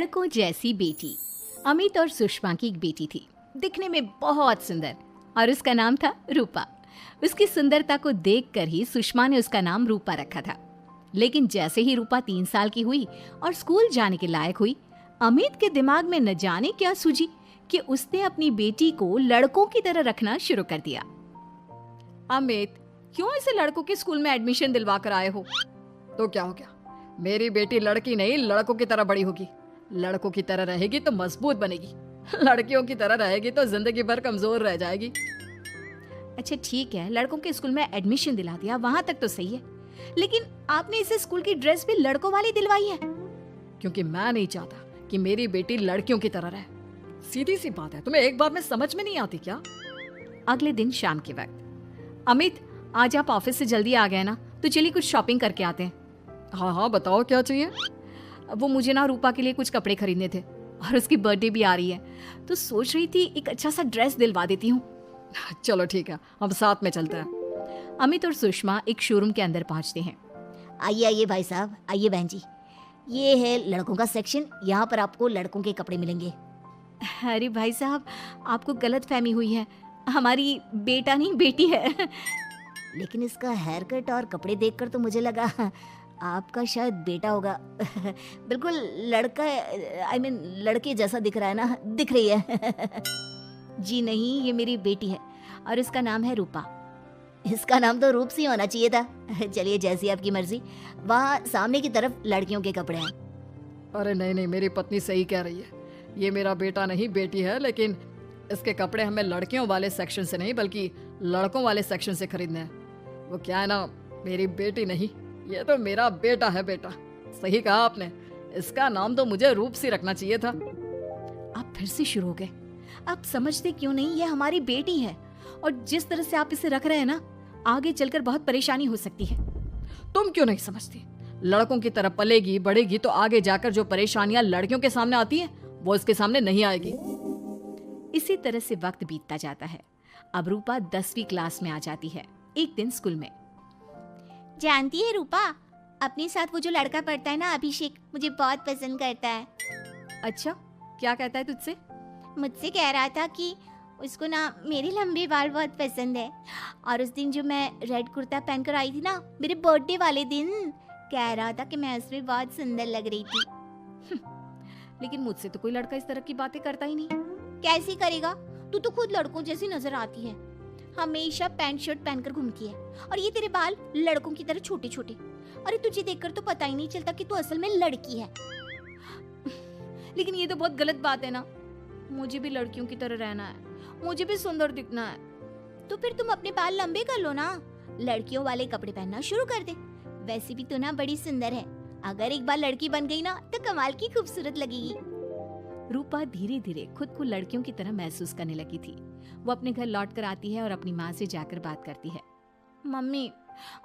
लड़कों जैसी बेटी। अमित और सुषमा की एक बेटी थी, दिखने में बहुत सुंदर, और उसका नाम था रूपा। उसकी सुंदरता को देखकर ही सुषमा ने उसका नाम रूपा रखा था। लेकिन जैसे ही रूपा 3 साल की हुई और स्कूल जाने के लायक हुई, अमित के दिमाग में न जाने क्या सूझी कि उसने अपनी बेटी को लड़कों की तरह रखना शुरू कर दिया। अमित, क्यों इसे लड़कों के स्कूल में एडमिशन दिलवा कर आए हो? तो क्या हो गया, मेरी बेटी लड़की नहीं लड़कों की तरह बड़ी होगी। लड़कों की तरह रहेगी तो मजबूत बनेगी, लड़कियों की तरह रहेगी तो जिंदगी भर कमजोर रह जाएगी। अच्छा ठीक है, लड़कों के स्कूल में एडमिशन दिला दिया, वहां तक तो सही है, लेकिन आपने इसे स्कूल की ड्रेस भी लड़कों वाली दिलवाई है। क्योंकि मैं नहीं चाहता कि मेरी बेटी लड़कियों की तरह रहे। सीधी सी बात है, तुम्हें एक बार में समझ में नहीं आती क्या? अगले दिन शाम के वक्त, अमित आज आप ऑफिस से जल्दी आ गए ना, तो चलिए कुछ शॉपिंग करके आते हैं। हाँ हाँ बताओ क्या चाहिए? वो मुझे ना रूपा के लिए कुछ कपड़े खरीदने थे, और उसकी बर्थडे भी आ रही है, तो सोच रही थी एक अच्छा सा ड्रेस दिलवा देती हूँ। चलो ठीक है, हम साथ में चलते हैं। अमित और सुषमा एक शोरूम के अंदर पहुंचते हैं। आइए आइए भाई साहब, आइए बहन जी, ये है लड़कों का सेक्शन, यहाँ पर आपको लड़कों के कपड़े मिलेंगे। अरे भाई साहब, आपको गलत फहमी हुई है, हमारी बेटा नहीं बेटी है। लेकिन इसका हेयर कट और कपड़े देखकर तो मुझे लगा आपका शायद बेटा होगा। बिल्कुल लड़का, आई मीन लड़के जैसा दिख रहा है ना, दिख रही है। जी नहीं, ये मेरी बेटी है और इसका नाम है रूपा। इसका नाम तो रूप सी होना चाहिए था। चलिए जैसी आपकी मर्जी, वहाँ सामने की तरफ लड़कियों के कपड़े हैं। अरे नहीं नहीं, मेरी पत्नी सही कह रही है, ये मेरा बेटा नहीं बेटी है, लेकिन इसके कपड़े हमें लड़कियों वाले सेक्शन से नहीं बल्कि लड़कों वाले सेक्शन से खरीदने हैं। वो क्या है ना, मेरी बेटी नहीं, ये तो मेरा बेटा है। बेटा सही कहा आपने, इसका नाम तो मुझे रूप सी रखना चाहिए था। आप फिर से शुरू हो गए। आप समझते क्यों नहीं, ये हमारी बेटी है, और जिस तरह से आप इसे रख रहे हैं ना, आगे चलकर बहुत परेशानी हो सकती है। तुम क्यों नहीं समझती? लड़कों की तरह पलेगी बढ़ेगी तो आगे जाकर जो परेशानियां लड़कियों के सामने आती हैं, वो इसके सामने नहीं आएगी। इसी तरह से वक्त बीतता जाता है। अब रूपा 10वीं क्लास में आ जाती है। एक दिन स्कूल में, जानती है रूपा, अपने साथ वो जो लड़का पढ़ता है ना, अभिषेक, मुझे बहुत पसंद करता है। अच्छा, क्या कहता है तुझसे? मुझसे कह रहा था कि उसको ना मेरे लंबे बाल बहुत पसंद है, और उस दिन जो मैं रेड कुर्ता पहनकर आई थी ना, मेरे बर्थडे वाले दिन, कह रहा था कि मैं उसमें बहुत सुंदर लग रही थी। लेकिन मुझसे तो कोई लड़का इस तरह की बातें करता ही नहीं। कैसे करेगा? तू तो खुद लड़कों जैसी नजर आती है, हमेशा पैंट शर्ट पहनकर घूमती है, और ये तेरे बाल लड़कों की तरह छोटे छोटे। अरे तुझे देखकर तो पता ही नहीं चलता कि तू असल में लड़की है। लेकिन ये तो बहुत गलत बात है ना, मुझे भी लड़कियों की तरह रहना है, मुझे भी सुंदर दिखना है। तो फिर तुम अपने बाल लंबे कर लो ना, लड़कियों वाले कपड़े पहनना शुरू कर दे। वैसे भी तू ना बड़ी सुंदर है, अगर एक बार लड़की बन गई ना तो कमाल की खूबसूरत लगेगी। रूपा धीरे धीरे खुद को लड़कियों की तरह महसूस करने लगी थी। वो अपने घर लौट कर आती है और अपनी माँ से जाकर बात करती है। मम्मी,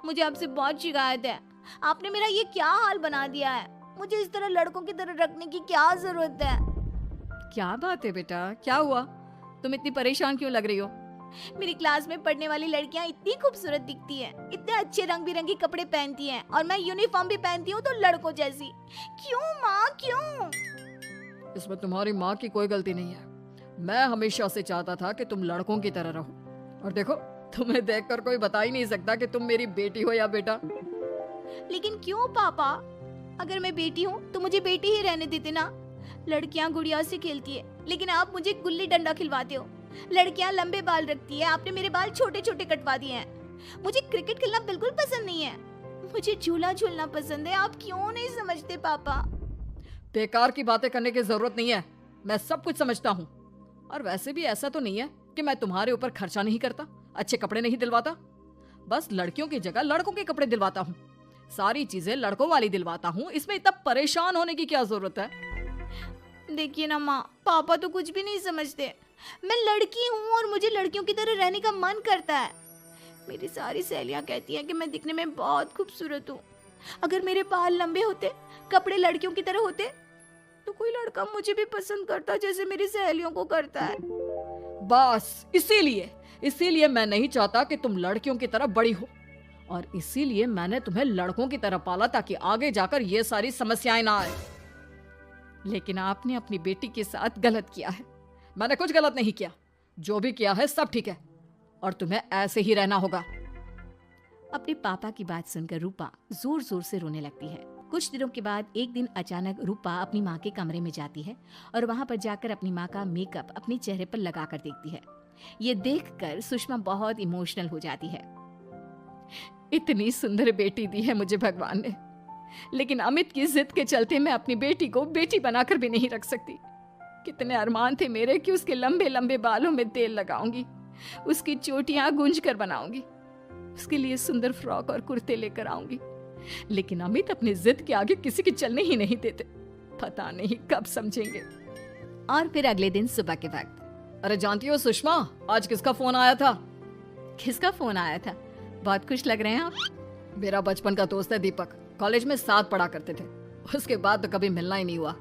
मुझे आपसे बहुत शिकायत है, आपने मेरा ये क्या हाल बना दिया है, मुझे इस तरह लड़कों की तरह रखने की क्या जरूरत है? क्या बात है बेटा, क्या हुआ? तुम इतनी परेशान क्यों लग रही हो? मेरी क्लास में पढ़ने वाली लड़कियां इतनी खूबसूरत दिखती हैं, इतने अच्छे रंग बिरंगे कपड़े पहनती हैं, और मैं यूनिफॉर्म भी पहनती हूँ तो लड़कों जैसी। क्यों माँ, क्यों? इसमें तुम्हारी माँ की कोई गलती नहीं है। मैं हमेशा से चाहता था कि तुम लड़कों की तरह रहो, और देखो तुम्हें देखकर कोई बता ही नहीं सकता कि तुम मेरी बेटी हो या बेटा। लेकिन क्यों पापा? अगर मैं बेटी हूँ तो मुझे बेटी ही रहने देते ना। लड़कियाँ गुड़िया से खेलती है, लेकिन आप मुझे गुल्ली डंडा खिलवाते हो। लड़कियाँ लंबे बाल रखती है, आपने मेरे बाल छोटे छोटे कटवा दिए हैं। मुझे क्रिकेट खेलना बिल्कुल पसंद नहीं है, मुझे झूला झूलना पसंद है। आप क्यों नहीं समझते पापा? बेकार की बातें करने की जरूरत नहीं है, मैं सब कुछ समझता हूँ। और वैसे भी ऐसा तो नहीं है कि मैं तुम्हारे ऊपर खर्चा नहीं करता, अच्छे कपड़े नहीं दिलवाता। बस लड़कियों की जगह लड़कों के कपड़े दिलवाता हूँ, सारी चीजें लड़कों वाली दिलवाता हूँ। इसमें इतना परेशान होने की क्या जरूरत है? देखिए ना माँ, पापा तो कुछ भी नहीं समझते। मैं लड़की हूँ और मुझे लड़कियों की तरह रहने का मन करता है। मेरी सारी सहेलियाँ कहती हैं कि मैं दिखने में बहुत खूबसूरत हूँ। अगर मेरे बाल लंबे होते, कपड़े लड़कियों की तरह होते, तो कोई लड़का मुझे भी पसंद करता जैसे मेरी सहेलियों को करता है। बस इसीलिए मैं नहीं चाहता कि तुम लड़कियों की तरह बड़ी हो, और इसीलिए मैंने तुम्हें लड़कों की तरह पाला ताकि आगे जाकर ये सारी समस्याएं ना आए। लेकिन आपने अपनी बेटी के साथ गलत किया है। मैंने कुछ गलत नहीं किया, जो भी किया है सब ठीक है, और तुम्हें ऐसे ही रहना होगा। अपने पापा की बात सुनकर रूपा जोर जोर से रोने लगती है। कुछ दिनों के बाद एक दिन अचानक रूपा अपनी माँ के कमरे में जाती है और वहाँ पर जाकर अपनी माँ का मेकअप अपने चेहरे पर लगा कर देखती है। ये देखकर सुषमा बहुत इमोशनल हो जाती है। इतनी सुंदर बेटी दी है मुझे भगवान ने, लेकिन अमित की जिद के चलते मैं अपनी बेटी को बेटी बनाकर भी नहीं रख सकती। कितने अरमान थे मेरे कि उसके लंबे लंबे बालों में तेल लगाऊंगी, उसकी चोटियां गूंज कर बनाऊंगी, उसके लिए सुंदर फ्रॉक और कुर्ते लेकर आऊंगी, लेकिन अमित अपनी जिद के आगे किसी के चलने ही नहीं देते। पता नहीं कब समझेंगे। और फिर अगले दिन सुबह के वक्त, अरे जानती हो सुषमा, आज किसका फोन आया था? किसका फोन आया था? बहुत खुश लग रहे हैं आप। मेरा बचपन का दोस्त है दीपक, कॉलेज में साथ पढ़ा करते थे। उसके बाद तो कभी मिलना ही नहीं हुआ।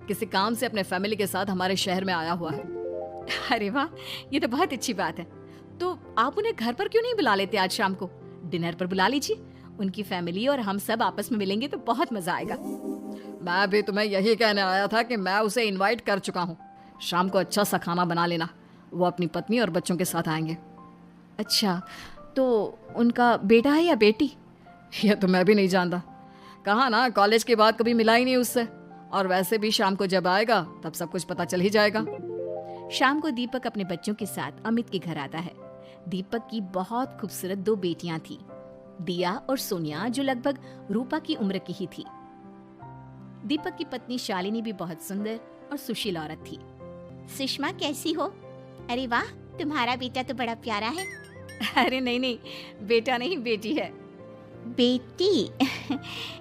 किसी काम से अपने फैमिली के साथ हमारे शहर में आया हुआ है। अरे वाह, ये तो बहुत अच्छी बात है। तो आप उन्हें घर पर क्यों नहीं बुला लेते? आज शाम को डिनर पर बुला लीजिए। उनकी फैमिली और हम सब आपस में मिलेंगे तो बहुत मजा आएगा। मैं भी तुम्हें यही कहने आया था कि मैं उसे इनवाइट कर चुका हूँ। शाम को अच्छा सा खाना बना लेना, वो अपनी पत्नी और बच्चों के साथ आएंगे। अच्छा, तो उनका बेटा है या बेटी? यह तो मैं भी नहीं जानता। कहा ना, कॉलेज के बाद कभी मिला ही नहीं उससे, और वैसे भी शाम को जब आएगा तब सब कुछ पता चल ही जाएगा। शाम को दीपक अपने बच्चों के साथ अमित के घर आता है। दीपक की बहुत खूबसूरत 2 बेटियां थी, दिया और सोनिया, जो लगभग रूपा की उम्र की ही थी। दीपक की पत्नी शालिनी भी बहुत सुंदर और सुशील औरत थी। सुषमा कैसी हो? अरे वाह, तुम्हारा बेटा तो बड़ा प्यारा है। अरे नहीं, बेटा नहीं, बेटी है। बेटी?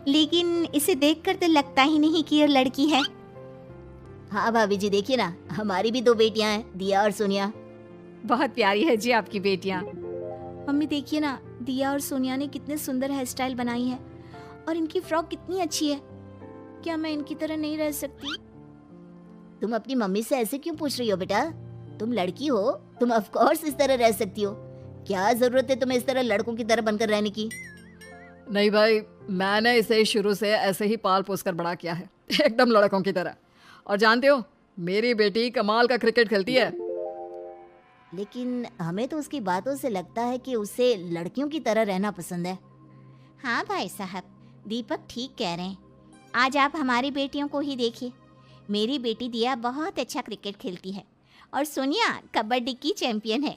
लेकिन इसे देखकर तो लगता ही नहीं कि ये लड़की है। हाँ भाभी जी, देखिए ना, हमारी भी 2 बेटियां हैं, दिया और सोनिया। बहुत प्यारी है जी आपकी बेटियां। मम्मी देखिए ना, दिया और सोनिया ने कितने सुंदर हेयर स्टाइल बनाई है, और इनकी फ्रॉक कितनी अच्छी है। क्या मैं इनकी तरह नहीं रह सकती? तुम अपनी मम्मी से ऐसे क्यों पूछ रही हो बेटा? तुम लड़की हो, तुम ऑफ कोर्स इस तरह रह सकती हो। क्या जरूरत है तुम्हें इस तरह लड़कों की तरह बनकर रहने की? नहीं भाई, मैंने इसे शुरू से ऐसे ही पाल पोस कर बड़ा किया है, एकदम लड़कों की तरह। और जानते हो, मेरी बेटी कमाल का क्रिकेट खेलती है। लेकिन हमें तो उसकी बातों से लगता है कि उसे लड़कियों की तरह रहना पसंद है। हाँ भाई साहब, दीपक ठीक कह रहे हैं। आज आप हमारी बेटियों को ही देखिए। मेरी बेटी दिया बहुत अच्छा क्रिकेट खेलती है, और सोनिया कबड्डी की चैंपियन है।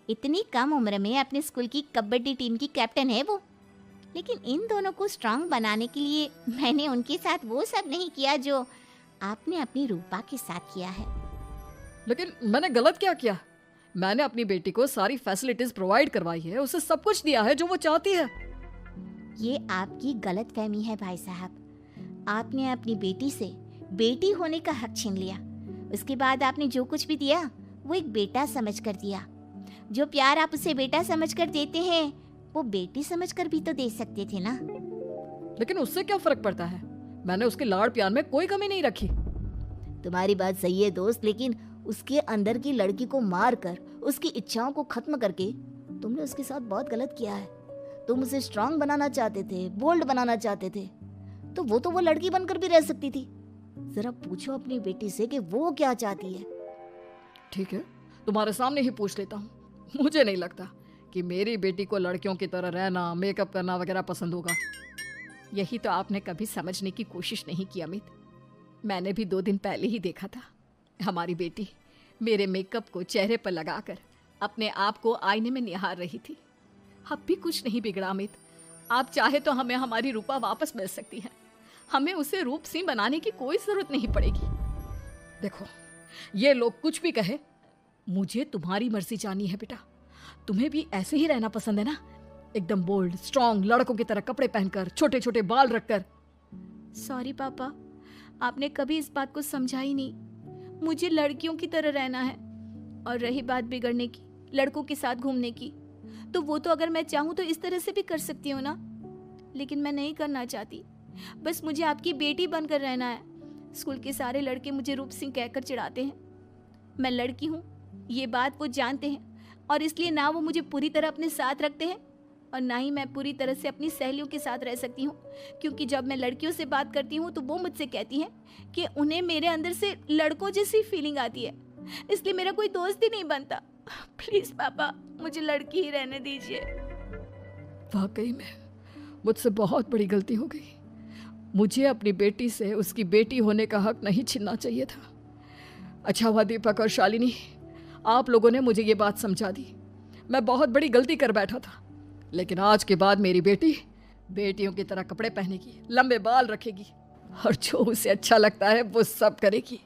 इतनी कम उम्र में अपने स्कूल की कबड्डी टीम की कैप्टन है वो। लेकिन इन दोनों को स्ट्रांग बनाने के लिए मैंने उनके साथ वो सब नहीं किया जो आपने अपनी रूपा के साथ किया है। लेकिन मैंने गलत क्या किया? मैंने अपनी बेटी को सारी फैसिलिटीज प्रोवाइड करवाई है, उसे सब कुछ दिया है जो वो चाहती है। ये आपकी गलतफहमी है भाई साहब। आपने अपनी बेटी से बेटी होने का हक छीन लिया। उसके बाद आपने जो कुछ भी दिया वो एक बेटा समझकर दिया। जो प्यार आप उसे बेटा समझकर देते हैं वो बेटी समझकर भी तो दे सकते थे ना। लेकिन उससे क्या फर्क पड़ता है? मैंने उसके लाड़ प्यार में कोई कमी नहीं रखी। तुम्हारी बात सही है दोस्त, लेकिन उसके अंदर की लड़की को मार कर, उसकी इच्छाओं को खत्म करके तुमने उसके साथ बहुत गलत किया है। तुम उसे स्ट्रांग बनाना चाहते थे, बोल्ड बनाना चाहते थे, तो वो लड़की बनकर भी रह सकती थी। जरा पूछो अपनी बेटी से कि वो क्या चाहती है। ठीक है, तुम्हारे सामने ही पूछ लेता हूँ। मुझे नहीं लगता कि मेरी बेटी को लड़कियों की तरह रहना, मेकअप करना वगैरह पसंद होगा। यही तो आपने कभी समझने की कोशिश नहीं की अमित। मैंने भी 2 दिन पहले ही देखा था, हमारी बेटी मेरे मेकअप को चेहरे पर लगाकर अपने आप को आईने में निहार रही थी। अब भी कुछ नहीं बिगड़ा अमित। आप चाहे तो हमें हमारी रूपा वापस मिल सकती है। हमें उसे रूप सिंह बनाने की कोई जरूरत नहीं पड़ेगी। देखो, ये लोग कुछ भी कहे, मुझे तुम्हारी मर्जी जानी है बेटा। तुम्हें भी ऐसे ही रहना पसंद है ना? एकदम बोल्ड, स्ट्रॉन्ग, लड़कों की तरह कपड़े पहनकर, छोटे छोटे बाल रखकर। सॉरी पापा, आपने कभी इस बात को समझा ही नहीं। मुझे लड़कियों की तरह रहना है। और रही बात बिगड़ने की, लड़कों के साथ घूमने की, तो वो तो अगर मैं चाहूँ तो इस तरह से भी कर सकती हूँ ना। लेकिन मैं नहीं करना चाहती। बस मुझे आपकी बेटी बनकर रहना है। स्कूल के सारे लड़के मुझे रूप सिंह कहकर चिढ़ाते हैं। मैं लड़की हूँ, ये बात वो जानते हैं, और इसलिए ना वो मुझे पूरी तरह अपने साथ रखते हैं और ना ही मैं पूरी तरह से अपनी सहेलियों के साथ रह सकती हूँ, क्योंकि जब मैं लड़कियों से बात करती हूँ तो वो मुझसे कहती हैं कि उन्हें मेरे अंदर से लड़कों जैसी फीलिंग आती है, इसलिए मेरा कोई दोस्त ही नहीं बनता। प्लीज़ पापा, मुझे लड़की ही रहने दीजिए। वाकई में मुझसे बहुत बड़ी गलती हो गई। मुझे अपनी बेटी से उसकी बेटी होने का हक नहीं छीनना चाहिए था। अच्छा हुआ दीपक और शालिनी, आप लोगों ने मुझे ये बात समझा दी। मैं बहुत बड़ी गलती कर बैठा था, लेकिन आज के बाद मेरी बेटी बेटियों की तरह कपड़े पहनेगी, लंबे बाल रखेगी और जो उसे अच्छा लगता है वो सब करेगी।